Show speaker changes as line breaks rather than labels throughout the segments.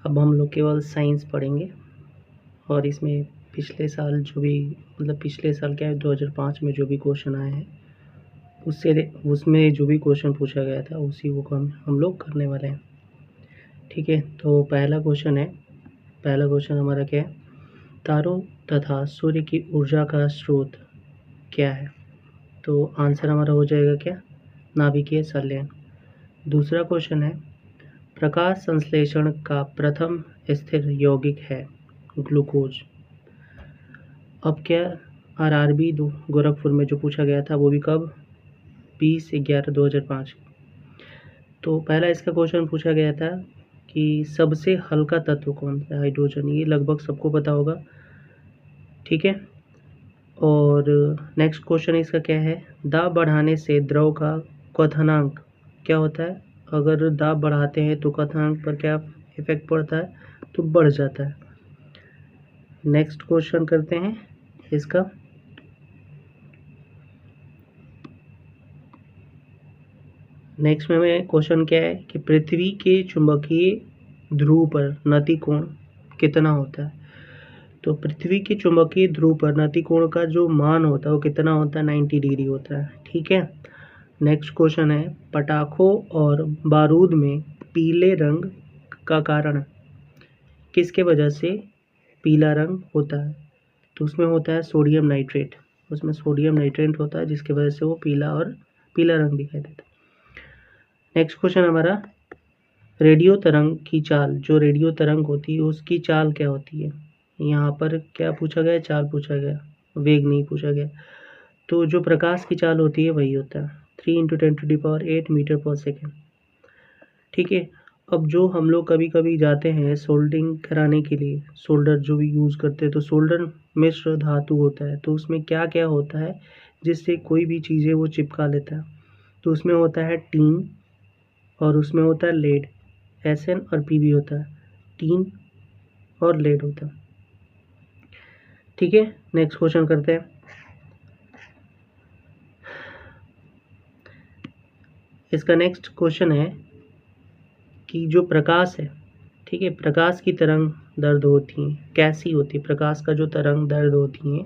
अब हम लोग केवल साइंस पढ़ेंगे और इसमें पिछले साल जो भी पिछले साल क्या है 2005 में जो भी क्वेश्चन आए हैं उसमें जो भी क्वेश्चन पूछा गया था उसी को हम लोग करने वाले हैं। ठीक है, तो पहला क्वेश्चन हमारा क्या है, तारों तथा सूर्य की ऊर्जा का स्रोत क्या है? तो आंसर हमारा हो जाएगा क्या, नाभिकीय संलयन। दूसरा क्वेश्चन है, प्रकाश संश्लेषण का प्रथम स्थिर यौगिक है ग्लूकोज। अब क्या आरआरबी गोरखपुर में जो पूछा गया था वो भी कब, 20/11/2005। तो पहला इसका क्वेश्चन पूछा गया था कि सबसे हल्का तत्व कौन सा है, हाइड्रोजन। ये लगभग सबको पता होगा। ठीक है, और नेक्स्ट क्वेश्चन इसका क्या है, दाब बढ़ाने से द्रव का क्वथनांक क्या होता है? अगर दाब बढ़ाते हैं तो क्वथनांक पर क्या इफेक्ट पड़ता है? तो बढ़ जाता है। नेक्स्ट क्वेश्चन करते हैं इसका, नेक्स्ट में क्वेश्चन क्या है कि पृथ्वी के चुंबकीय ध्रुव पर नतिकोण कितना होता है? तो पृथ्वी के चुंबकीय ध्रुव पर नतिकोण का जो मान होता है वो कितना होता है? 90 डिग्री होता है। ठीक है, नेक्स्ट क्वेश्चन है, पटाखों और बारूद में पीले रंग का कारण किसके वजह से पीला रंग होता है? तो उसमें होता है सोडियम नाइट्रेट। उसमें सोडियम नाइट्रेट होता है जिसकी वजह से वो पीला रंग दिखाई देता है। नेक्स्ट क्वेश्चन हमारा, रेडियो तरंग की चाल, जो रेडियो तरंग होती है उसकी चाल क्या होती है? यहाँ पर क्या पूछा गया, चाल पूछा गया, वेग नहीं पूछा गया। तो जो प्रकाश की चाल होती है वही होता है 3 × 10⁸ मीटर पर सेकेंड। ठीक है, अब जो हम लोग कभी कभी जाते हैं सोल्डरिंग कराने के लिए, सोल्डर जो भी यूज़ करते हैं, तो सोल्डर मिश्र धातु होता है। तो उसमें क्या क्या होता है जिससे कोई भी चीज़ें वो चिपका लेता है? तो उसमें होता है टीन और उसमें होता है लेड, SN और PB होता है, टीन और लेड होता है। ठीक है, नेक्स्ट क्वेश्चन करते हैं। इसका नेक्स्ट क्वेश्चन है कि जो प्रकाश है, ठीक है, प्रकाश की तरंग दर्द होती हैं, कैसी होती है? प्रकाश का जो तरंग दर्द होती हैं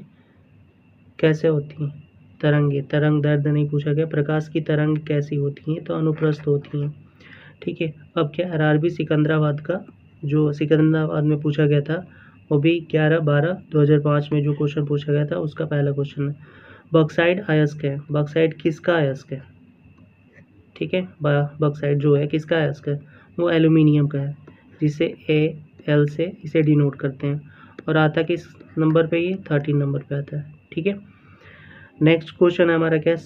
कैसे होती हैं? तरंग दर्द नहीं पूछा गया, प्रकाश की तरंग कैसी होती हैं? तो अनुप्रस्थ होती हैं। ठीक है, अब क्या आरआरबी सिकंदराबाद का, जो सिकंदराबाद में पूछा गया था वो भी 11/12/2005 में जो क्वेश्चन पूछा गया था उसका पहला क्वेश्चन है, बॉक्साइट अयस्क है। बॉक्साइट किसका अयस्क है? ठीक है, बॉक्साइट जो है किसका अयस्क है? वो एल्यूमिनियम का है, जिसे AL से इसे डिनोट करते हैं। और आता किस नंबर पे? ये 13 नंबर पे आता है। ठीक है, नेक्स्ट क्वेश्चन है हमारा क्या है,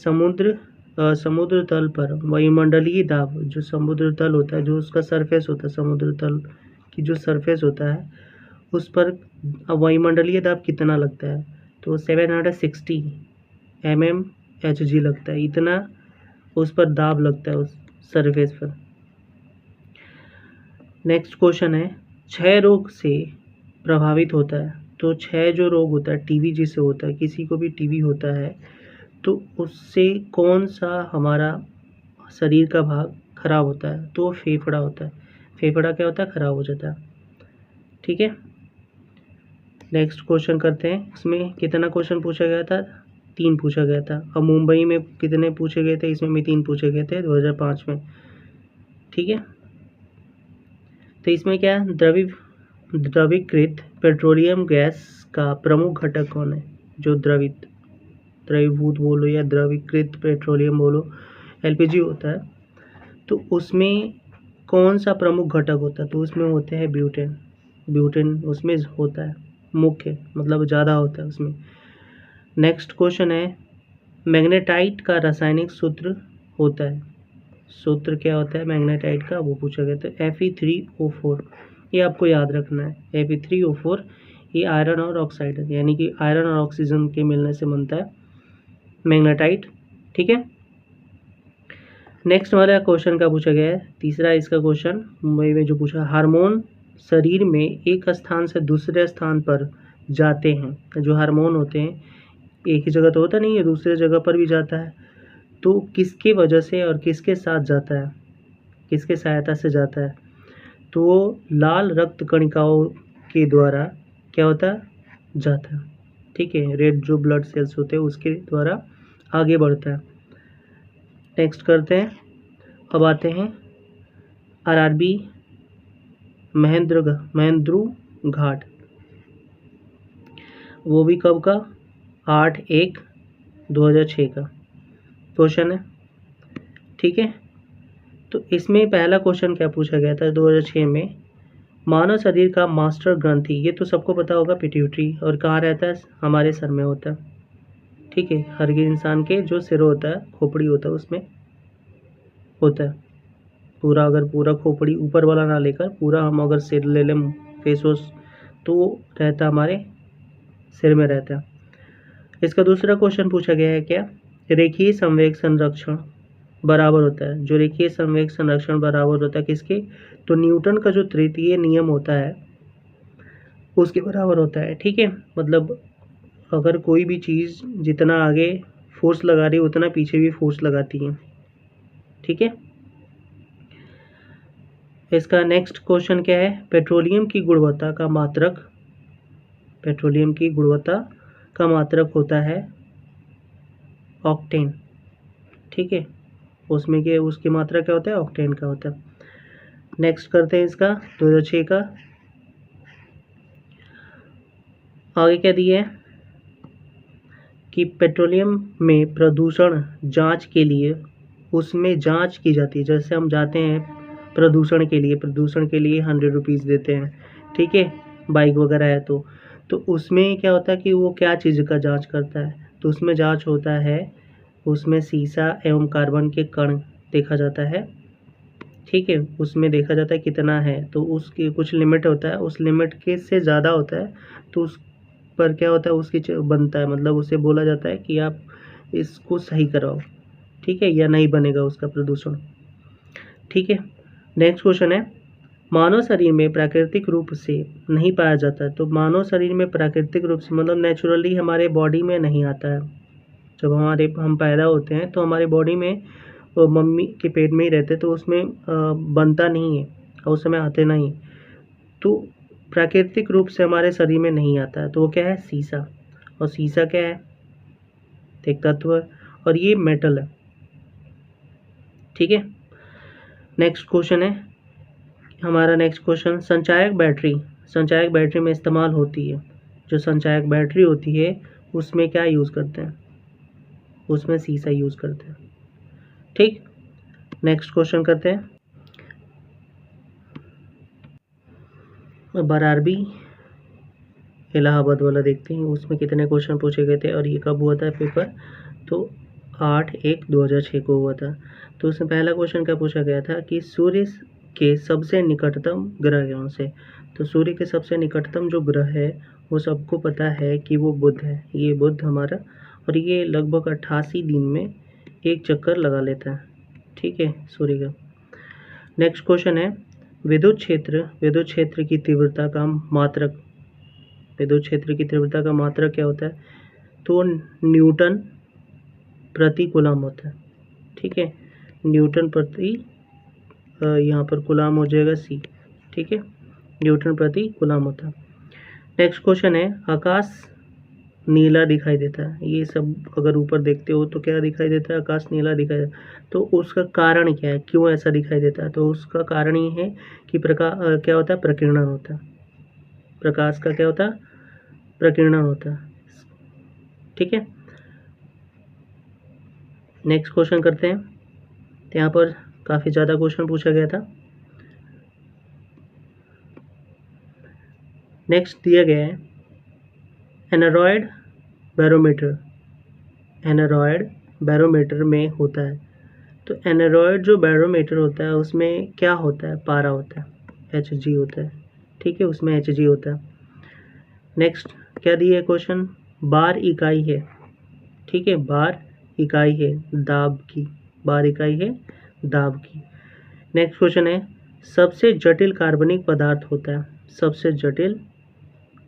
समुद्र तल पर वायुमंडलीय दाब, जो समुद्र तल होता है, जो उसका सरफेस होता है, समुद्र तल की जो सरफेस होता है उस पर वायुमंडलीय दाब कितना लगता है? तो 760 mmHg लगता है, इतना उस पर दाब लगता है उस सरफेस पर। नेक्स्ट क्वेश्चन है, क्षय रोग से प्रभावित होता है। तो क्षय जो रोग होता है, टीबी जिसे होता है, किसी को भी टीबी होता है तो उससे कौन सा हमारा शरीर का भाग खराब होता है? तो फेफड़ा होता है। फेफड़ा क्या होता है? खराब हो जाता है। ठीक है, नेक्स्ट क्वेश्चन करते हैं। इसमें कितना क्वेश्चन पूछा गया था? 3 पूछा गया था। अब मुंबई में कितने पूछे गए थे? इसमें भी 3 पूछे गए थे 2005 में। ठीक है, तो इसमें क्या है, द्रवीकृत पेट्रोलियम गैस का प्रमुख घटक कौन है? जो द्रवीभूत बोलो या द्रवीकृत पेट्रोलियम बोलो, LPG होता है। तो उसमें कौन सा प्रमुख घटक होता है? तो उसमें होते हैं ब्यूटेन उसमें होता है मुख्य, मतलब ज़्यादा होता है उसमें। नेक्स्ट क्वेश्चन है, मैग्नेटाइट का रासायनिक सूत्र होता है, सूत्र क्या होता है मैग्नेटाइट का? वो पूछा गया था, Fe3O4। ये आपको याद रखना है, Fe3O4 ये आयरन और ऑक्साइड है, यानी कि आयरन और ऑक्सीजन के मिलने से बनता है मैग्नेटाइट। ठीक है, नेक्स्ट वाला क्वेश्चन का पूछा गया है, तीसरा इसका क्वेश्चन मुंबई में जो पूछा, हार्मोन शरीर में एक स्थान से दूसरे स्थान पर जाते हैं। जो हार्मोन होते हैं एक ही जगह तो होता नहीं है, दूसरे जगह पर भी जाता है। तो किसके वजह से और किसके साथ जाता है, किसके सहायता से जाता है? तो वो लाल रक्त कणिकाओं के द्वारा क्या होता जाता है, ठीक है, रेड जो ब्लड सेल्स होते हैं उसके द्वारा आगे बढ़ता है। नेक्स्ट करते हैं, अब आते हैं आरआरबी महेंद्रू घाट, वो भी कब का, 8/1/2006 का क्वेश्चन है, ठीक है। तो इसमें पहला क्वेश्चन क्या पूछा गया था 2006 में, मानव शरीर का मास्टर ग्रंथि, ये तो सबको पता होगा, पिट्यूटरी, और कहाँ रहता है, हमारे सर में होता है, ठीक है। हर एक इंसान के जो सिर होता है, खोपड़ी होता है, उसमें होता है पूरा, अगर पूरा खोपड़ी ऊपर वाला ना लेकर पूरा हम अगर सिर ले लें फेस वॉश, तो वो रहता हमारे सिर में रहता है। इसका दूसरा क्वेश्चन पूछा गया है क्या, रेखीय संवेग संरक्षण बराबर होता है, जो रेखीय संवेग संरक्षण बराबर होता है किसके, तो न्यूटन का जो तृतीय नियम होता है उसके बराबर होता है, ठीक है। मतलब अगर कोई भी चीज़ जितना आगे फोर्स लगा रही है उतना पीछे भी फोर्स लगाती है, ठीक है। इसका नेक्स्ट क्वेश्चन क्या है, पेट्रोलियम की गुणवत्ता का मात्रक, पेट्रोलियम की गुणवत्ता का मात्रक होता है ऑक्टेन, ठीक है। उसमें के उसकी मात्रा क्या होता है, ऑक्टेन का होता है। नेक्स्ट करते हैं इसका 2006 का, आगे क्या दिया है कि पेट्रोलियम में प्रदूषण जांच के लिए उसमें जांच की जाती है, जैसे हम जाते हैं प्रदूषण के लिए 100 रुपीज़ देते हैं, ठीक है, बाइक वगैरह है तो उसमें क्या होता है कि वो क्या चीज़ का जांच करता है, तो उसमें जांच होता है, उसमें सीसा एवं कार्बन के कण देखा जाता है, ठीक है। उसमें देखा जाता है कितना है, तो उसकी कुछ लिमिट होता है, उस लिमिट के से ज़्यादा होता है तो उस पर क्या होता है, उसकी बनता है, मतलब उसे बोला जाता है कि आप इसको सही कराओ, ठीक है, या नहीं बनेगा उसका प्रदूषण, ठीक है। नेक्स्ट क्वेश्चन है, मानव शरीर में प्राकृतिक रूप से नहीं पाया जाता है, तो मानव शरीर में प्राकृतिक रूप से मतलब नेचुरली हमारे बॉडी में नहीं आता है, जब हम पैदा होते हैं तो हमारी बॉडी में वो मम्मी के पेट में ही रहते, तो उसमें बनता नहीं है और उस समय आते नहीं, तो प्राकृतिक रूप से हमारे शरीर में नहीं आता है, तो वो क्या है, सीसा, और सीसा क्या है, एक तत्व है, और ये मेटल है, ठीक है। नेक्स्ट क्वेश्चन है हमारा, नेक्स्ट क्वेश्चन, संचायक बैटरी में इस्तेमाल होती है, जो संचायक बैटरी होती है उसमें क्या यूज़ करते हैं, उसमें सीसा यूज़ करते हैं, ठीक। नेक्स्ट क्वेश्चन करते हैं, अब आरआरबी इलाहाबाद वाला देखते हैं, उसमें कितने क्वेश्चन पूछे गए थे और ये कब हुआ था पेपर, तो 8/1/2006 को हुआ था। तो उसमें पहला क्वेश्चन क्या पूछा गया था कि सूर्य के सबसे निकटतम ग्रह कौन से, तो सूर्य के सबसे निकटतम जो ग्रह है वो सबको पता है कि वो बुध है, ये बुध हमारा, और ये लगभग 88 दिन में एक चक्कर लगा लेता है, ठीक है, सूर्य का। नेक्स्ट क्वेश्चन है, विद्युत क्षेत्र की तीव्रता का मात्रक, विद्युत क्षेत्र की तीव्रता का मात्रक क्या होता है, तो न्यूटन प्रति कूलम होता है, ठीक है, न्यूटन प्रति यहाँ पर कूलम हो जाएगा सी, ठीक है, न्यूटन प्रति कूलम होता है। नेक्स्ट क्वेश्चन है, आकाश नीला दिखाई देता है, ये सब अगर ऊपर देखते हो तो क्या दिखाई देता है, आकाश नीला दिखाई देता है, तो उसका कारण क्या है, क्यों ऐसा दिखाई देता है, तो उसका कारण ये है कि क्या होता है, प्रकीर्णन होता है, प्रकाश का क्या होता है, प्रकीर्णन होता है, ठीक है। नेक्स्ट क्वेश्चन करते हैं, तो यहाँ पर काफ़ी ज़्यादा क्वेश्चन पूछा गया था। नेक्स्ट दिया गया है एनारॉयड बैरोमीटर में होता है, तो एनारॉयड जो बैरोमीटर होता है उसमें क्या होता है, पारा होता है, Hg होता है, ठीक है, उसमें Hg होता है। नेक्स्ट क्या दिया है क्वेश्चन, बार इकाई है, ठीक है, बार इकाई है दाब की, बार इकाई है दाब की। नेक्स्ट क्वेश्चन है, सबसे जटिल कार्बनिक पदार्थ होता है, सबसे जटिल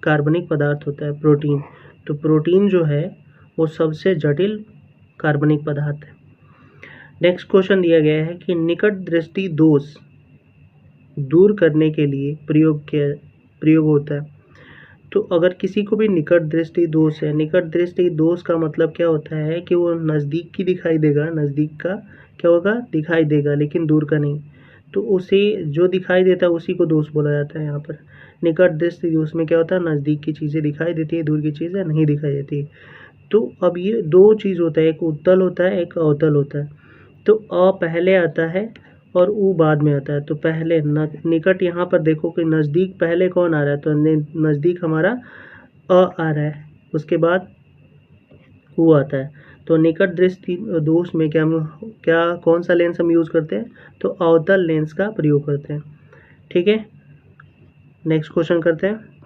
कार्बनिक पदार्थ होता है प्रोटीन, तो प्रोटीन जो है वो सबसे जटिल कार्बनिक पदार्थ है। नेक्स्ट क्वेश्चन दिया गया है कि निकट दृष्टि दोष दूर करने के लिए प्रयोग होता है। तो अगर किसी को भी निकट दृष्टि दोष है, निकट दृष्टि दोष का मतलब क्या होता है कि वो नज़दीक की दिखाई देगा, नज़दीक का क्या होगा, दिखाई देगा, लेकिन दूर का नहीं। तो उसे जो दिखाई देता है उसी को दोष बोला जाता है। यहाँ पर निकट दृष्टि दोष में क्या होता है, नज़दीक की चीज़ें दिखाई देती है, दूर की चीज़ें नहीं दिखाई देती। तो अब ये दो चीज़ होता है, एक उत्तल होता है, एक अवतल होता है। तो अ पहले आता है और उ बाद में आता है। तो पहले निकट, यहाँ पर देखो कि नज़दीक पहले कौन आ रहा है, तो नज़दीक हमारा अ आ रहा है, उसके बाद उ आता है। तो निकट दृष्टि दोष में क्या कौन सा लेंस हम यूज़ करते हैं, तो अवतल लेंस का प्रयोग करते हैं। ठीक है, नेक्स्ट क्वेश्चन करते हैं।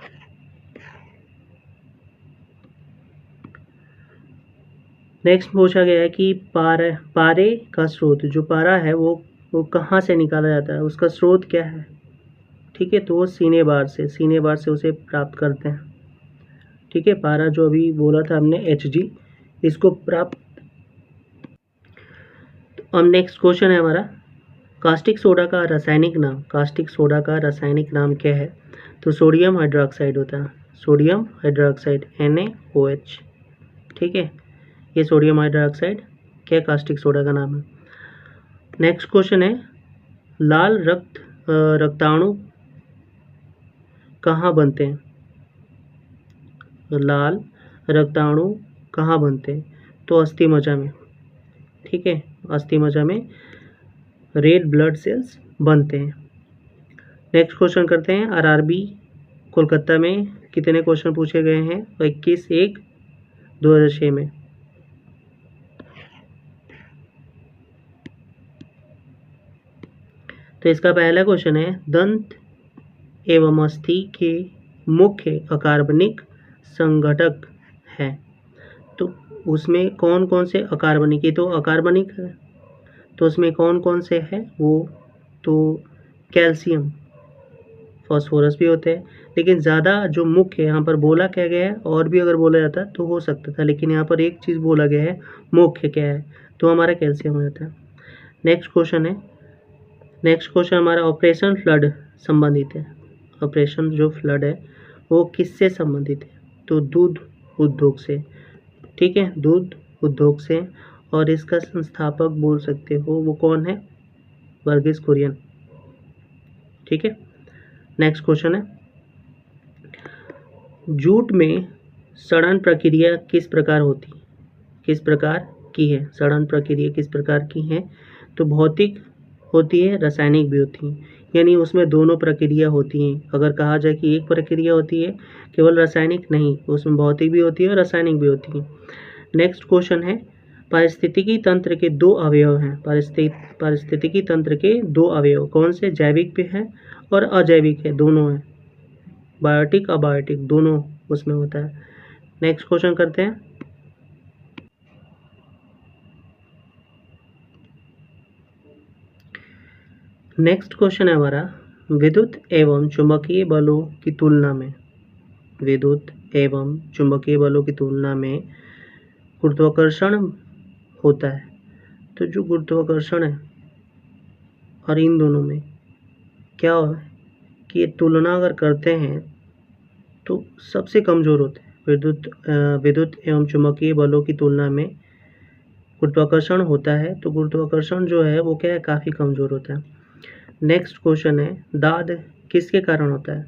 नेक्स्ट पूछा गया है कि पारे का स्रोत, जो पारा है वो कहाँ से निकाला जाता है, उसका स्रोत क्या है। ठीक है, तो वो सीने बार से उसे प्राप्त करते हैं। ठीक है, पारा जो अभी बोला था हमने Hg, इसको प्राप्त। अब नेक्स्ट क्वेश्चन है हमारा, कास्टिक सोडा का रासायनिक नाम, कास्टिक सोडा का रासायनिक नाम क्या है। तो सोडियम हाइड्रोक्साइड होता है, सोडियम हाइड्रोक्साइड NaOH। ठीक है, ये सोडियम हाइड्रोक्साइड क्या कास्टिक सोडा का नाम है। नेक्स्ट क्वेश्चन है, लाल रक्ताणु कहाँ बनते हैं, लाल रक्ताणु कहाँ बनते हैं, तो अस्थिमज्जा में। ठीक है, अस्थिमज्जा में रेड ब्लड सेल्स बनते हैं। नेक्स्ट क्वेश्चन करते हैं, आरआरबी कोलकाता में कितने क्वेश्चन पूछे गए हैं, 21/1/2006 में। तो इसका पहला क्वेश्चन है, दंत एवं अस्थि के मुख्य अकार्बनिक संघटक है। तो उसमें कौन कौन से अकार्बनिक, ये तो अकार्बनिक है, तो उसमें कौन कौन से है वो, तो कैल्शियम, फॉस्फोरस भी होते हैं, लेकिन ज़्यादा जो मुख्य यहाँ पर बोला क्या गया है, और भी अगर बोला जाता तो हो सकता था, लेकिन यहाँ पर एक चीज़ बोला गया है, मुख्य क्या है, तो हमारा कैल्शियम हो जाता है। नेक्स्ट क्वेश्चन हमारा ऑपरेशन फ्लड संबंधित है। ऑपरेशन जो फ्लड है वो किससे संबंधित है, तो दूध उद्योग से। ठीक है, दूध उद्योग से, और इसका संस्थापक बोल सकते हो वो कौन है, वर्गीस कुरियन। ठीक है, नेक्स्ट क्वेश्चन है, जूट में सड़न प्रक्रिया किस प्रकार की है, सड़न प्रक्रिया किस प्रकार की है, तो भौतिक होती है, रासायनिक भी होती है, यानी उसमें दोनों प्रक्रिया होती हैं। अगर कहा जाए कि एक प्रक्रिया होती है केवल रासायनिक, नहीं, उसमें भौतिक भी होती है और रासायनिक भी होती है। नेक्स्ट क्वेश्चन है, पारिस्थितिकी तंत्र के दो अवयव हैं, पारिस्थितिकी तंत्र के दो अवयव कौन से, जैविक भी है और अजैविक है, दोनों है, बायोटिक अबायोटिक दोनों उसमें होता है। नेक्स्ट क्वेश्चन करते हैं, नेक्स्ट क्वेश्चन है हमारा, विद्युत एवं चुंबकीय बलों की तुलना में, विद्युत एवं चुंबकीय बलों की तुलना में गुरुत्वाकर्षण होता है। तो जो गुरुत्वाकर्षण है और इन दोनों में क्या है कि ये तुलना अगर करते हैं तो सबसे कमज़ोर होते हैं। विद्युत एवं चुंबकीय बलों की तुलना में गुरुत्वाकर्षण होता है, तो गुरुत्वाकर्षण जो है वो क्या है, काफ़ी कमज़ोर होता है। नेक्स्ट क्वेश्चन है, दाद किसके कारण होता है,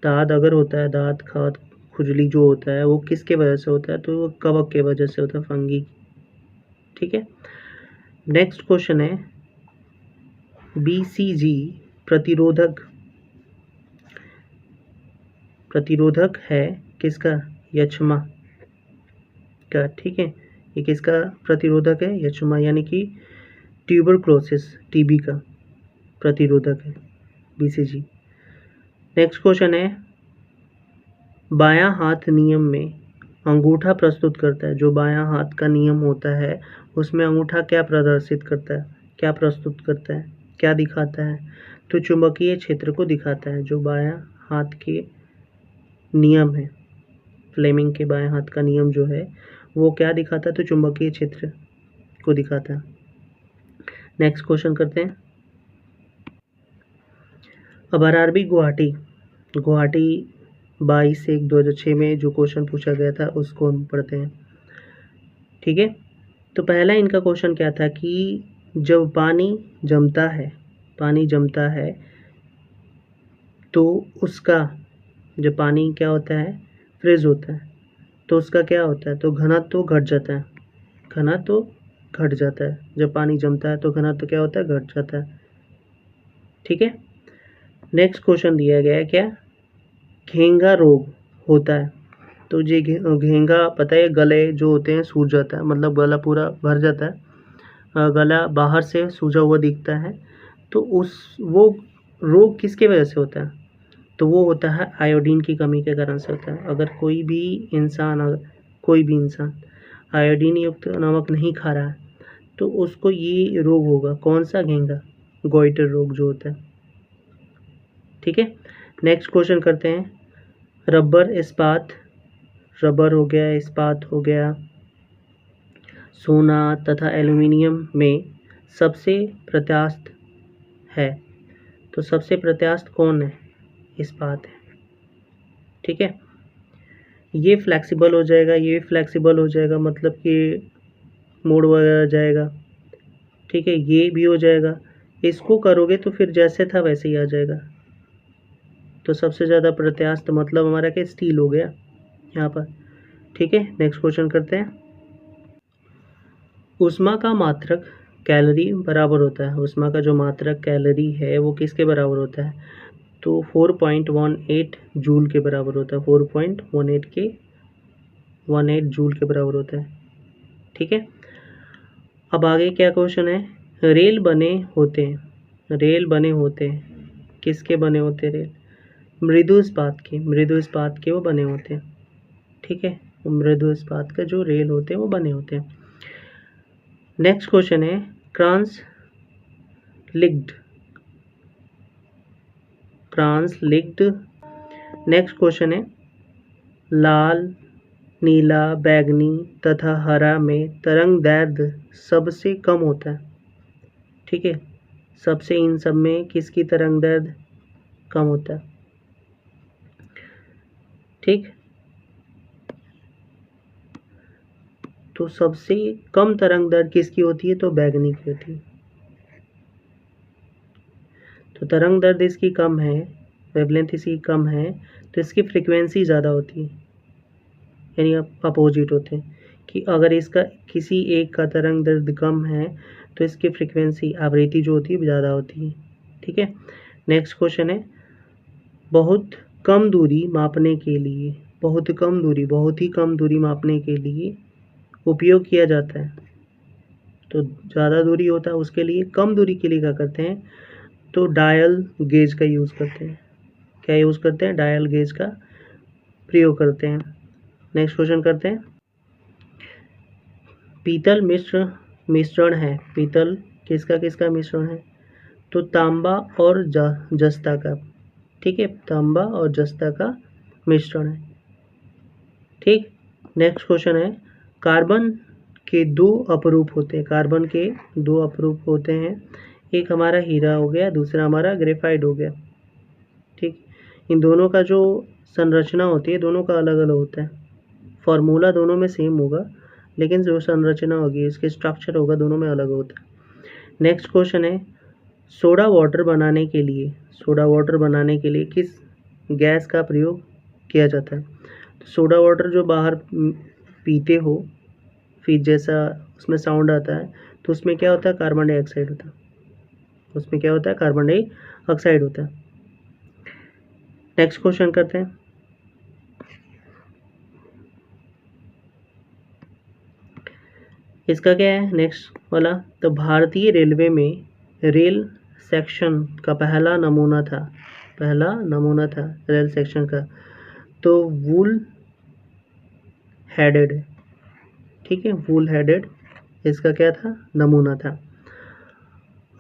दाद अगर होता है, दाद खाद खुजली जो होता है वो किसके वजह से होता है, तो वो कवक के वजह से होता है, फंगी। ठीक है, नेक्स्ट क्वेश्चन है, BCG प्रतिरोधक है किसका, यक्ष्मा का। ठीक है, ये किसका प्रतिरोधक है, यक्ष्मा, यानी कि ट्यूबरक्लोसिस, TB का प्रतिरोधक है BCG। नेक्स्ट क्वेश्चन है, बायां हाथ नियम में अंगूठा प्रस्तुत करता है, जो बायां हाथ का नियम होता है उसमें अंगूठा क्या प्रदर्शित करता है, क्या प्रस्तुत करता है, क्या दिखाता है, तो चुंबकीय क्षेत्र को दिखाता है। जो बायां हाथ के नियम है, फ्लेमिंग के बाएं हाथ का नियम जो है वो क्या दिखाता है, तो चुंबकीय क्षेत्र को दिखाता है। नेक्स्ट क्वेश्चन करते हैं, अब आरआरबी गुवाहाटी 22/1/2006 में जो क्वेश्चन पूछा गया था उसको हम पढ़ते हैं। ठीक है, तो पहला इनका क्वेश्चन क्या था कि जब पानी जमता है तो उसका जब पानी क्या होता है, फ्रीज होता है, तो उसका क्या होता है, तो घनत्व घट जाता है। जब पानी जमता है तो घनत्व क्या होता है, घट जाता है। ठीक है, नेक्स्ट क्वेश्चन दिया गया है क्या, घेंगा रोग होता है। तो ये घेंगा पता है, गले जो होते हैं सूज जाता है, मतलब गला पूरा भर जाता है, गला बाहर से सूजा हुआ दिखता है। तो वो रोग किसके वजह से होता है, तो वो होता है आयोडीन की कमी के कारण से होता है। अगर कोई भी इंसान आयोडीन युक्त नमक नहीं खा रहा है तो उसको ये रोग होगा। कौन सा, घेंगा, गोइटर रोग जो होता है। ठीक है, नेक्स्ट क्वेश्चन करते हैं। रबर हो गया, इस्पात हो गया, सोना तथा एल्युमिनियम में सबसे प्रत्यास्थ है, तो सबसे प्रत्यास्थ कौन है, इस्पात है। ठीक है, ये फ्लेक्सिबल हो जाएगा, मतलब कि मोड़ वगैरह जाएगा। ठीक है, ये भी हो जाएगा। इसको करोगे तो फिर जैसे था वैसे ही आ जाएगा। तो सबसे ज़्यादा प्रत्यास्थ मतलब हमारा क्या, स्टील हो गया यहाँ पर। ठीक है, नेक्स्ट क्वेश्चन करते हैं। ऊष्मा का मात्रक कैलोरी बराबर होता है। ऊष्मा का जो मात्रक कैलोरी है वो किसके बराबर होता है, तो 4.18 जूल के बराबर होता है। 4.18 जूल के बराबर होता है। ठीक है, अब आगे क्या क्वेश्चन है, रेल बने होते हैं, किसके बने होते हैं रेल, मृदु इस्पात के वो बने होते हैं। ठीक है, मृदु इस्पात का जो रेल होते हैं वो बने होते हैं। नेक्स्ट क्वेश्चन है, ट्रांसलिग्ड। नेक्स्ट क्वेश्चन है, लाल, नीला, बैगनी तथा हरा में तरंग दैर्ध्य सबसे कम होता है। ठीक है, सबसे इन सब में किसकी तरंग दैर्ध्य कम होता है। ठीक, तो सबसे कम तरंग दैर्ध्य किसकी होती है, तो बैगनी की होती है। तो तरंग दैर्ध्य इसकी कम है, वेवलेंथ इसकी कम है, तो इसकी फ्रीक्वेंसी ज़्यादा होती है, यानी अपोजिट होते हैं कि अगर इसका किसी एक का तरंग दैर्ध्य कम है तो इसकी फ्रीक्वेंसी, आवृत्ति जो होती है ज़्यादा होती है। ठीक है, नेक्स्ट क्वेश्चन है, बहुत ही कम दूरी मापने के लिए उपयोग किया जाता है। तो ज़्यादा दूरी होता है उसके लिए, कम दूरी के लिए क्या करते हैं, तो डायल गेज का यूज़ करते हैं। क्या यूज़ करते हैं, डायल गेज का प्रयोग करते हैं। नेक्स्ट क्वेश्चन करते हैं। पीतल मिश्रण है, पीतल किसका मिश्रण है, तो तांबा और जस्ता का। ठीक है, तांबा और जस्ता का मिश्रण है। ठीक, नेक्स्ट क्वेश्चन है, कार्बन के दो अपरूप होते हैं, एक हमारा हीरा हो गया, दूसरा हमारा ग्रेफाइट हो गया। ठीक, इन दोनों का जो संरचना होती है दोनों का अलग अलग होता है, फॉर्मूला दोनों में सेम होगा लेकिन जो संरचना होगी, इसके स्ट्रक्चर होगा, दोनों में अलग होता है। नेक्स्ट क्वेश्चन है, सोडा वाटर बनाने के लिए किस गैस का प्रयोग किया जाता है। तो सोडा वाटर जो बाहर पीते हो, फिर जैसा उसमें साउंड आता है, तो उसमें क्या होता है, कार्बन डाइऑक्साइड होता है। नेक्स्ट क्वेश्चन करते हैं। इसका क्या है नेक्स्ट वाला, तो भारतीय रेलवे में रेल सेक्शन का पहला नमूना था रेल सेक्शन का, तो वूल हेडेड। ठीक है, वूल हेडेड इसका क्या था, नमूना था।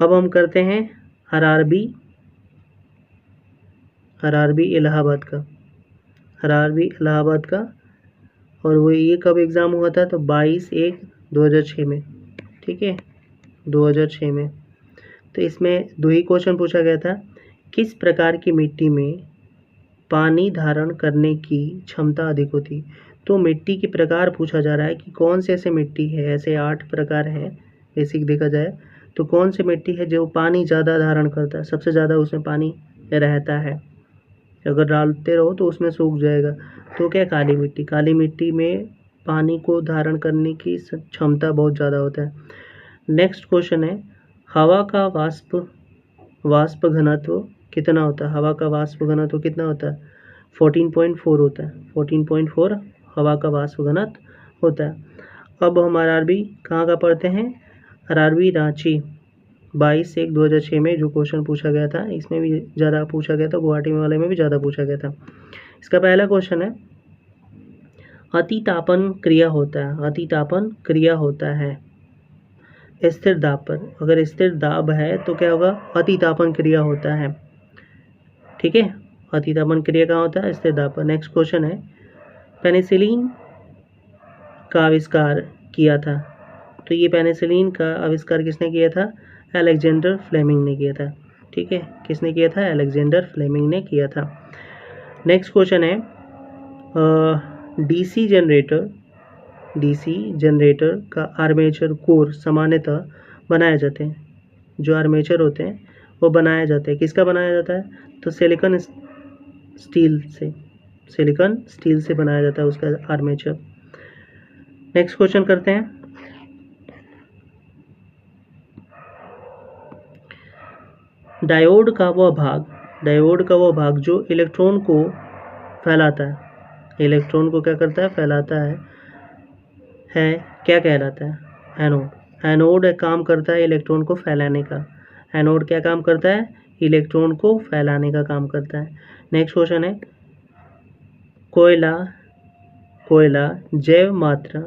अब हम करते हैं आरआरबी इलाहाबाद का, और वो ये कब एग्ज़ाम हुआ था, तो 22/1/2006 में। ठीक है, 2006 में। तो इसमें दो ही क्वेश्चन पूछा गया था, किस प्रकार की मिट्टी में पानी धारण करने की क्षमता अधिक होती? तो मिट्टी के प्रकार पूछा जा रहा है कि कौन से ऐसे मिट्टी है, ऐसे 8 प्रकार है बेसिक देखा जाए तो कौन सी मिट्टी है जो पानी ज़्यादा धारण करता है, सबसे ज़्यादा उसमें पानी रहता है, अगर डालते रहो तो उसमें सूख जाएगा। तो क्या काली मिट्टी, काली मिट्टी में पानी को धारण करने की क्षमता बहुत ज़्यादा होता है। नेक्स्ट क्वेश्चन है, हवा का वाष्प घनत्व कितना होता है? हवा का वाष्प घनत्व कितना होता है? 14.4 होता है। 14.4 हवा का वाष्प घनत्व होता है। अब हम आरआरबी कहाँ का पढ़ते हैं? आरआरबी रांची 22/1/2006 में जो क्वेश्चन पूछा गया था, इसमें भी ज़्यादा पूछा गया था, गुवाहाटी वाले में भी ज़्यादा पूछा गया था। इसका पहला क्वेश्चन है, अतितापन क्रिया होता है। अतितापन क्रिया होता है स्थिर दाब पर। अगर स्थिर दाब है तो क्या होगा? अतितापन क्रिया होता है। ठीक है, अतितापन क्रिया कहाँ होता है? स्थिर दाब पर। नेक्स्ट क्वेश्चन है, पेनिसिलिन का आविष्कार किया था। तो ये पेनिसिलिन का आविष्कार किसने किया था? अलेक्जेंडर फ्लेमिंग ने किया था। ठीक है, किसने किया था? अलेक्जेंडर फ्लेमिंग ने किया था। नेक्स्ट क्वेश्चन है, डीसी जनरेटर का आर्मेचर कोर सामान्यतः बनाए जाते हैं। जो आर्मेचर होते हैं वो बनाए जाते हैं, किसका बनाया जाता है? तो सिलिकॉन स्टील से बनाया जाता है उसका आर्मेचर। नेक्स्ट क्वेश्चन करते हैं, डायोड का वह भाग जो इलेक्ट्रॉन को फैलाता है, इलेक्ट्रॉन को क्या करता है? फैलाता है क्या कहलाता है? एनोड। एनोड काम करता है इलेक्ट्रॉन को फैलाने का। एनोड क्या काम करता है? इलेक्ट्रॉन को फैलाने का काम करता है। नेक्स्ट क्वेश्चन है, कोयला जैव मात्रा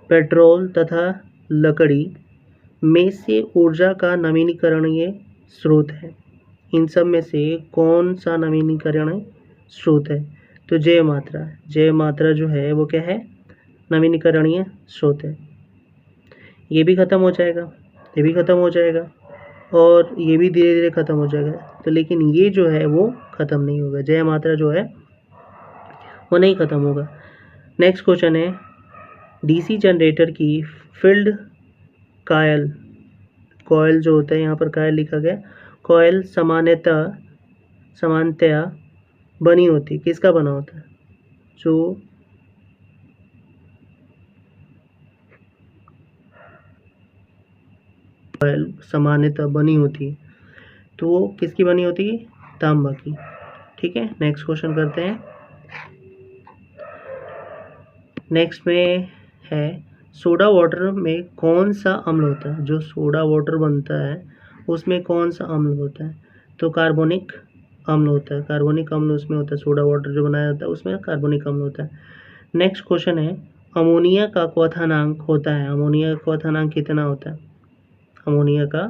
पेट्रोल तथा लकड़ी में से ऊर्जा का नवीनीकरणीय स्रोत है। इन सब में से कौन सा नवीनीकरणीय स्रोत है? तो जैव मात्रा जो है वो क्या है? नवीनीकरणीय स्रोत है। ये भी ख़त्म हो जाएगा, ये भी ख़त्म हो जाएगा और ये भी धीरे धीरे ख़त्म हो जाएगा। तो लेकिन ये जो है वो ख़त्म नहीं होगा, जय मात्रा जो है वो नहीं ख़त्म होगा। नेक्स्ट क्वेश्चन है, डीसी जनरेटर की फील्ड कॉयल जो होता है, यहाँ पर कॉयल लिखा गया, कॉयल सामान्यतया बनी होती है, किसका बना होता है? जो कॉयल सामान्यतः बनी होती है तो वो किसकी बनी होती है? तांबा की। ठीक है, नेक्स्ट क्वेश्चन करते हैं। नेक्स्ट में है, सोडा वाटर में कौन सा अम्ल होता है? जो सोडा वाटर बनता है उसमें कौन सा अम्ल होता है? तो कार्बोनिक अम्ल होता है। कार्बोनिक अम्ल उसमें होता है, सोडा वाटर जो बनाया जाता है उसमें कार्बोनिक अम्ल होता है। नेक्स्ट क्वेश्चन है, अमोनिया का क्वथनांक होता है। अमोनिया का क्वथनांक कितना होता है? अमोनिया का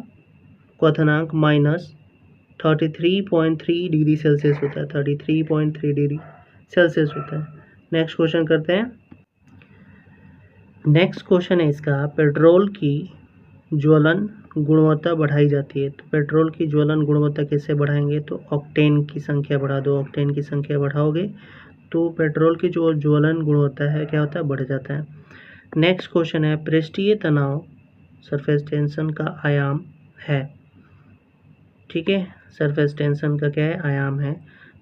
क्वथनांक -33.3 डिग्री सेल्सियस होता है। 33.3 डिग्री सेल्सियस होता है। नेक्स्ट क्वेश्चन करते हैं। नेक्स्ट क्वेश्चन है इसका, पेट्रोल की ज्वलन गुणवत्ता बढ़ाई जाती है। तो पेट्रोल की ज्वलन गुणवत्ता कैसे बढ़ाएंगे? तो ऑक्टेन की संख्या बढ़ा दो। ऑक्टेन की संख्या बढ़ाओगे तो पेट्रोल की जो ज्वलन गुणवत्ता है क्या होता है? बढ़ जाता है। नेक्स्ट क्वेश्चन है, पृष्ठीय तनाव सरफेस टेंशन का आयाम है। ठीक है, सरफेस टेंशन का क्या है? आयाम है।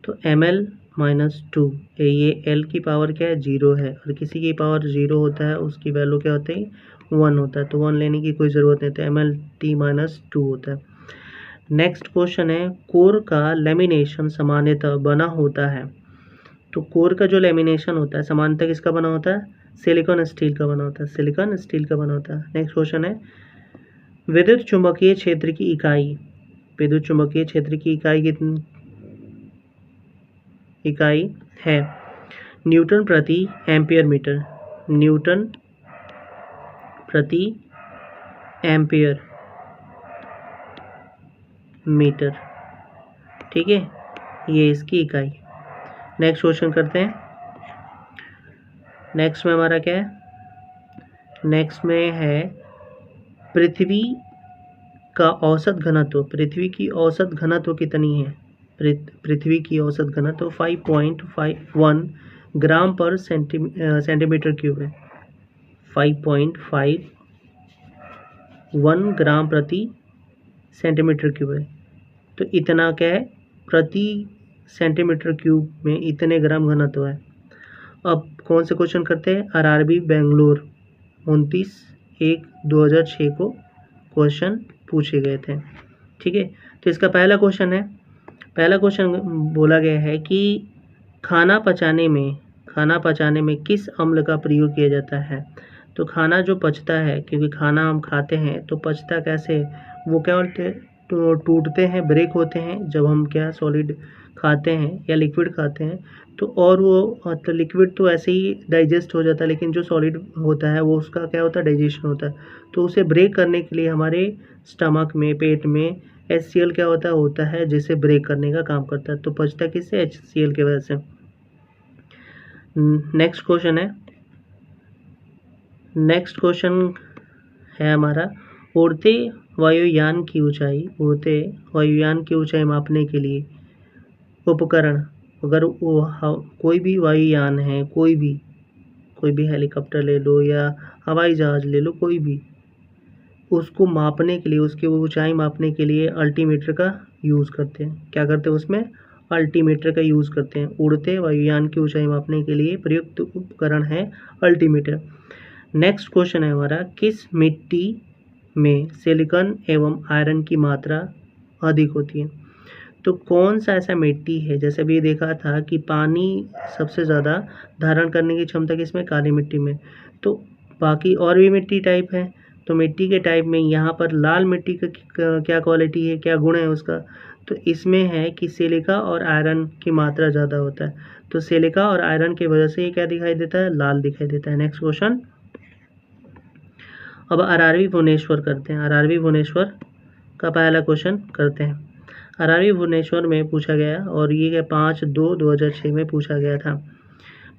तो ml-2, ये l की पावर क्या है? 0 है, और किसी की पावर 0 होता है उसकी वैल्यू क्या होती है? 1 होता है। तो 1 लेने की कोई ज़रूरत नहीं, तो ml-2 होता है। नेक्स्ट क्वेश्चन है, कोर का लेमिनेशन सामान्यतः बना होता है। तो कोर का जो लेमिनेशन होता है सामान्यतः किसका बना होता है? सिलिकॉन स्टील का बना होता है। सिलिकॉन स्टील का बना होता है। नेक्स्ट क्वेश्चन है, विद्युत चुंबकीय क्षेत्र की इकाई कितनी इकाई है? न्यूटन प्रति एम्पियर मीटर। न्यूटन प्रति एम्पियर मीटर। ठीक है, ये इसकी इकाई। नेक्स्ट क्वेश्चन करते हैं। नेक्स्ट में हमारा क्या है? नेक्स्ट में है, पृथ्वी का औसत घनत्व, पृथ्वी की औसत घनत्व कितनी है? पृथ्वी की औसत घनत्व 5.51 ग्राम पर सेंटीमीटर क्यूब है। 5.51 ग्राम प्रति सेंटीमीटर क्यूब है। तो इतना क्या है? प्रति सेंटीमीटर क्यूब में इतने ग्राम घनत्व है। अब कौन से क्वेश्चन करते हैं? आरआरबी बेंगलोर 29/1/2006 को क्वेश्चन पूछे गए थे। ठीक है, तो इसका पहला क्वेश्चन है, पहला क्वेश्चन बोला गया है कि खाना पचाने में किस अम्ल का प्रयोग किया जाता है? तो खाना जो पचता है, क्योंकि खाना हम खाते हैं तो पचता कैसे है? वो क्या बोलते हैं? तो टूटते हैं, ब्रेक होते हैं जब हम क्या सॉलिड खाते हैं या लिक्विड खाते हैं। तो और वो तो लिक्विड तो ऐसे ही डाइजेस्ट हो जाता है, लेकिन जो सॉलिड होता है वो उसका क्या होता है? डाइजेशन होता है। तो उसे ब्रेक करने के लिए हमारे स्टमक में, पेट में HCl क्या होता है जिसे ब्रेक करने का काम करता है। तो पचता किससे? HCl की वजह से। नेक्स्ट क्वेश्चन है हमारा, उड़ते वायुयान की ऊंचाई मापने के लिए उपकरण, अगर वो कोई भी वायुयान है, कोई भी हेलीकॉप्टर ले लो या हवाई जहाज ले लो, कोई भी, उसको मापने के लिए, उसकी ऊंचाई मापने के लिए अल्टीमीटर का यूज़ करते हैं। क्या करते हैं उसमें? अल्टीमीटर का यूज़ करते हैं। उड़ते वायुयान की ऊंचाई मापने के लिए प्रयुक्त उपकरण है अल्टीमीटर। नेक्स्ट क्वेश्चन है हमारा, किस मिट्टी में सिलिकॉन एवं आयरन की मात्रा अधिक होती है? तो कौन सा ऐसा मिट्टी है, जैसे अभी देखा था कि पानी सबसे ज़्यादा धारण करने की क्षमता किसमें? काली मिट्टी में। तो बाकी और भी मिट्टी टाइप है, तो मिट्टी के टाइप में यहाँ पर लाल मिट्टी का क्या क्वालिटी है, क्या गुण है उसका? तो इसमें है कि सिलिका और आयरन की मात्रा ज़्यादा होता है। तो सिलिका और आयरन की वजह से ये क्या दिखाई देता है? लाल दिखाई देता है। नेक्स्ट क्वेश्चन, अब आरआरबी भुवनेश्वर करते हैं। आरआरबी भुवनेश्वर का पहला क्वेश्चन करते हैं। आरआरबी भुवनेश्वर में पूछा गया, और ये 5/2/2006 में पूछा गया था।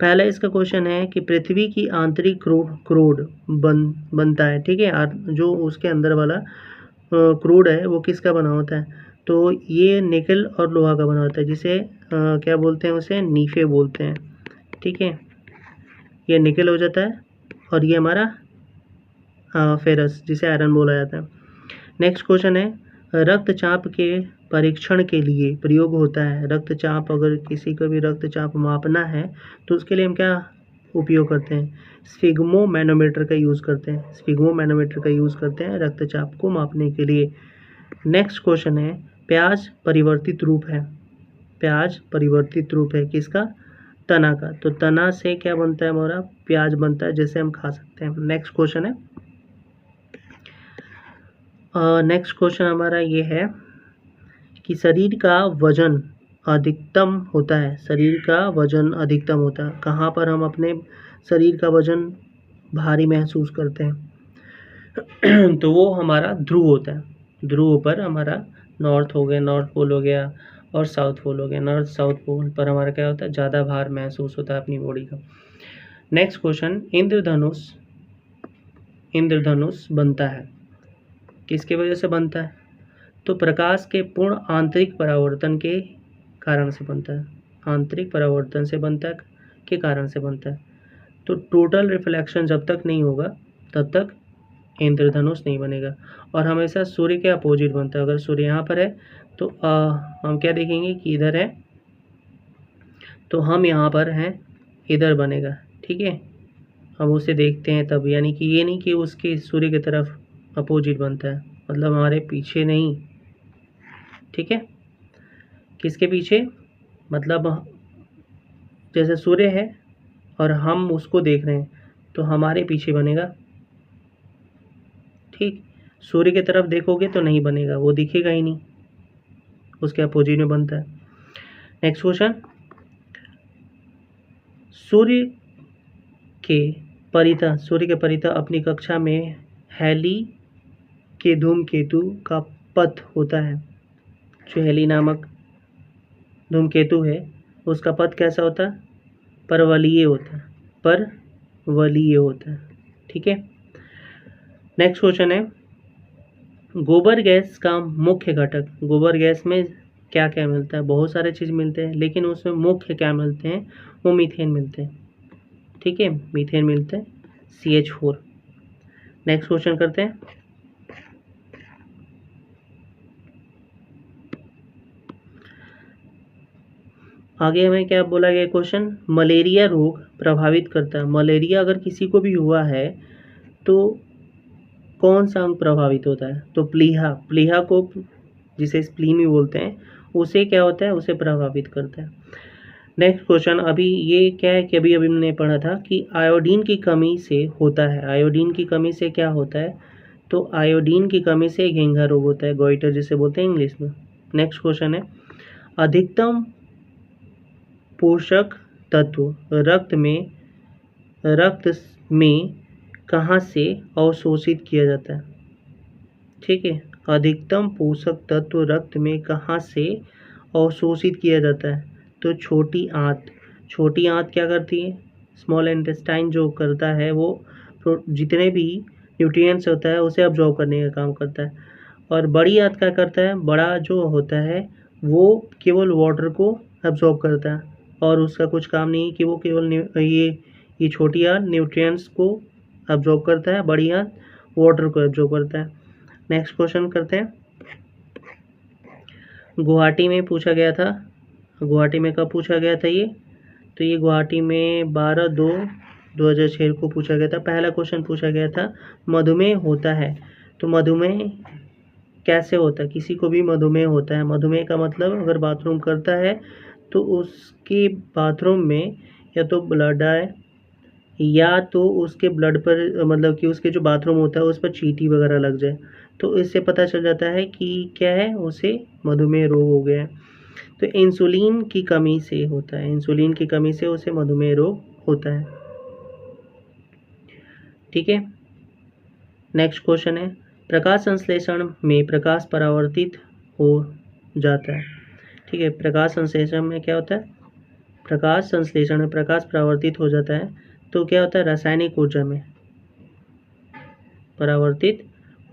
पहला इसका क्वेश्चन है कि पृथ्वी की आंतरिक क्रूड बनता है, ठीक है, जो उसके अंदर वाला क्रूड है वो किसका बना होता है? तो ये निकल और लोहा का बना होता है, जिसे क्या बोलते हैं? उसे नीफे बोलते हैं। ठीक है, ये निकल हो जाता है, और ये हमारा फेरस, जिसे आयरन बोला जाता है। नेक्स्ट क्वेश्चन है, रक्तचाप के परीक्षण के लिए प्रयोग होता है। रक्तचाप, अगर किसी को भी रक्तचाप मापना है तो उसके लिए हम क्या उपयोग करते हैं? स्फिग्मोमैनोमीटर का यूज़ करते हैं। स्फिग्मोमैनोमीटर का यूज़ करते हैं रक्तचाप को मापने के लिए। नेक्स्ट क्वेश्चन है, प्याज परिवर्तित रूप है। प्याज परिवर्तित रूप है किसका? तना का। तो तना से क्या बनता है हमारा? प्याज बनता है, जिसे हम खा सकते हैं। नेक्स्ट क्वेश्चन है, नेक्स्ट क्वेश्चन हमारा ये है कि शरीर का वजन अधिकतम होता है। शरीर का वजन अधिकतम होता है कहाँ पर? हम अपने शरीर का वजन भारी महसूस करते हैं तो वो हमारा ध्रुव होता है। ध्रुव पर हमारा नॉर्थ पोल हो गया और साउथ पोल हो गया। नॉर्थ साउथ पोल पर हमारा क्या होता है? ज़्यादा भार महसूस होता है अपनी बॉडी का। नेक्स्ट क्वेश्चन, इंद्रधनुष बनता है, किसके वजह से बनता है? तो प्रकाश के पूर्ण आंतरिक परावर्तन के कारण से बनता है। आंतरिक परावर्तन से बनता है, के कारण से बनता है। तो टोटल रिफ्लेक्शन जब तक नहीं होगा तब तक इंद्रधनुष नहीं बनेगा। और हमेशा सूर्य के अपोजिट बनता है। अगर सूर्य यहाँ पर है तो हम क्या देखेंगे कि इधर है, तो हम यहाँ पर हैं, इधर बनेगा। ठीक है, हम उसे देखते हैं तब, यानी कि ये नहीं कि उसके सूर्य की तरफ अपोजिट बनता है, मतलब हमारे पीछे नहीं। ठीक है, किसके पीछे? मतलब जैसे सूर्य है और हम उसको देख रहे हैं तो हमारे पीछे बनेगा। ठीक, सूर्य की तरफ देखोगे तो नहीं बनेगा, वो दिखेगा ही नहीं, उसके अपोजिट में बनता है। नेक्स्ट क्वेश्चन, सूर्य के परितः अपनी कक्षा में हैली के धूमकेतु का पथ होता है। जो हैली नामक धूमकेतु है उसका पथ कैसा होता है? परवलयीय होता है। परवलयीय होता है। ठीक है, नेक्स्ट क्वेश्चन है, गोबर गैस का मुख्य घटक, गोबर गैस में क्या क्या मिलता है? बहुत सारे चीज़ मिलते हैं, लेकिन उसमें मुख्य क्या मिलते हैं? वो मीथेन मिलते हैं। ठीक है, मीथेन मिलते हैं, CH4। नेक्स्ट क्वेश्चन करते हैं। आगे हमें क्या बोला गया क्वेश्चन? मलेरिया रोग प्रभावित करता है। मलेरिया अगर किसी को भी हुआ है तो कौन सा अंग प्रभावित होता है? तो प्लीहा, प्लीहा को जिसे स्प्लीन भी बोलते हैं, उसे क्या होता है? उसे प्रभावित करता है। नेक्स्ट क्वेश्चन, अभी ये क्या है कि अभी अभी हमने पढ़ा था कि आयोडीन की कमी से होता है। आयोडीन की कमी से क्या होता है? तो आयोडीन की कमी से घेंघा रोग होता है, गोइटर जिसे बोलते हैं इंग्लिश में। नेक्स्ट क्वेश्चन है, अधिकतम पोषक तत्व रक्त में कहाँ से अवशोषित किया जाता है? ठीक है, अधिकतम पोषक तत्व रक्त में कहाँ से अवशोषित किया जाता है? तो छोटी आंत। छोटी आंत क्या करती है? स्मॉल इंटेस्टाइन जो करता है वो जितने भी न्यूट्रिएंट्स होता है उसे अब्जॉर्ब करने का काम करता है। और बड़ी आंत क्या करता है? बड़ा जो होता है वो केवल वाटर को अब्जॉर्ब करता है, और उसका कुछ काम नहीं है कि वो केवल ये छोटी आंत न्यूट्रिएंट्स को अब्जॉर्ब करता है, बड़ी आंत वाटर को अब्जॉर्ब करता है। नेक्स्ट क्वेश्चन करते हैं। गुवाहाटी में पूछा गया था। गुवाहाटी में कब पूछा गया था ये? तो ये गुवाहाटी में 12/2/2006 को पूछा गया था। पहला क्वेश्चन पूछा गया था, मधुमेह होता है। तो मधुमेह कैसे होता है? किसी को भी मधुमेह होता है। मधुमेह का मतलब अगर बाथरूम करता है तो उसके बाथरूम में या तो ब्लड आए या तो उसके ब्लड पर, मतलब कि उसके जो बाथरूम होता है उस पर चींटी वगैरह लग जाए, तो इससे पता चल जाता है कि क्या है, उसे मधुमेह रोग हो गया है। तो इंसुलिन की कमी से होता है, इंसुलिन की कमी से उसे मधुमेह रोग होता है। ठीक है, नेक्स्ट क्वेश्चन है, प्रकाश संश्लेषण में प्रकाश परावर्तित हो जाता है। ठीक है, प्रकाश संश्लेषण में क्या होता है? प्रकाश संश्लेषण में प्रकाश परावर्तित हो जाता है, तो क्या होता है? रासायनिक ऊर्जा में परावर्तित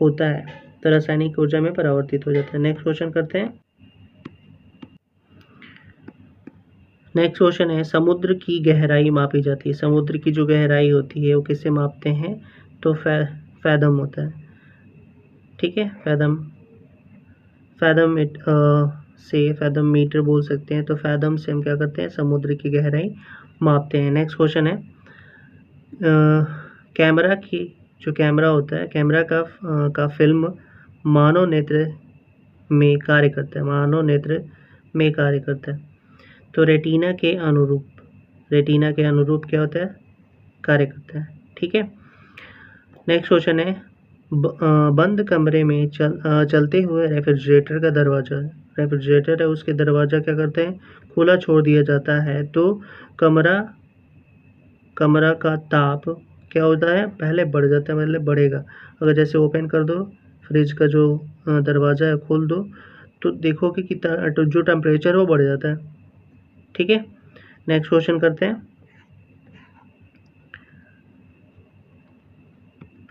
होता है, तो रासायनिक ऊर्जा में परावर्तित हो जाता है। नेक्स्ट क्वेश्चन करते हैं। नेक्स्ट क्वेश्चन है, समुद्र की गहराई मापी जाती है। समुद्र की जो गहराई होती है वो किससे मापते हैं? तो फैदम होता है। ठीक है, फैदम फैदम मीटर बोल सकते हैं। तो फैदम से हम क्या करते हैं? समुद्र की गहराई मापते हैं। नेक्स्ट क्वेश्चन है, कैमरा की जो कैमरा होता है, कैमरा का फिल्म मानव नेत्र में कार्य करता है, मानव नेत्र में कार्य करता है। तो रेटिना के अनुरूप क्या होता है? कार्य करता है। ठीक है, नेक्स्ट क्वेश्चन है, बंद कमरे में चलते हुए रेफ्रिजरेटर का दरवाजा, रेफ्रिजरेटर है उसके दरवाजा क्या करते हैं? खुला छोड़ दिया जाता है, तो कमरा का ताप क्या होता है? पहले बढ़ जाता है, मतलब बढ़ेगा। अगर जैसे ओपन कर दो फ्रिज का जो दरवाज़ा है, खोल दो, तो देखो कि कितना जो टेम्परेचर है वो बढ़ जाता है। ठीक है, नेक्स्ट क्वेश्चन करते हैं।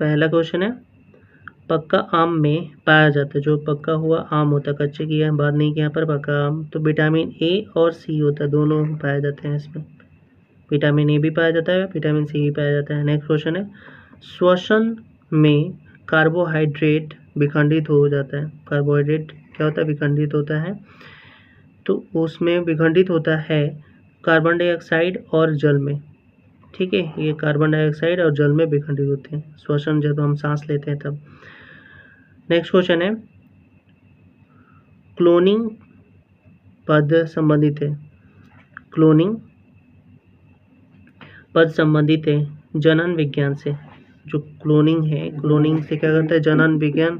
पहला क्वेश्चन है, पक्का आम में पाया जाता है, जो पक्का हुआ आम होता है, कच्चे की बात नहीं की यहाँ पर, पक्का आम, तो विटामिन ए और सी होता है, दोनों पाए जाते हैं इसमें। विटामिन ए भी पाया जाता है, विटामिन सी भी पाया जाता है। नेक्स्ट क्वेश्चन है, श्वसन में कार्बोहाइड्रेट विखंडित हो जाता है। कार्बोहाइड्रेट क्या होता है? विखंडित होता है, तो उसमें विखंडित होता है कार्बन डाइऑक्साइड और जल में। ठीक है, ये कार्बन डाइऑक्साइड और जल में विखंडित होते हैं, श्वसन जब हम सांस लेते हैं तब। नेक्स्ट क्वेश्चन है, क्लोनिंग पद संबंधित है, क्लोनिंग पद संबंधित है जनन विज्ञान से। जो क्लोनिंग है, क्लोनिंग से क्या करता है? जनन विज्ञान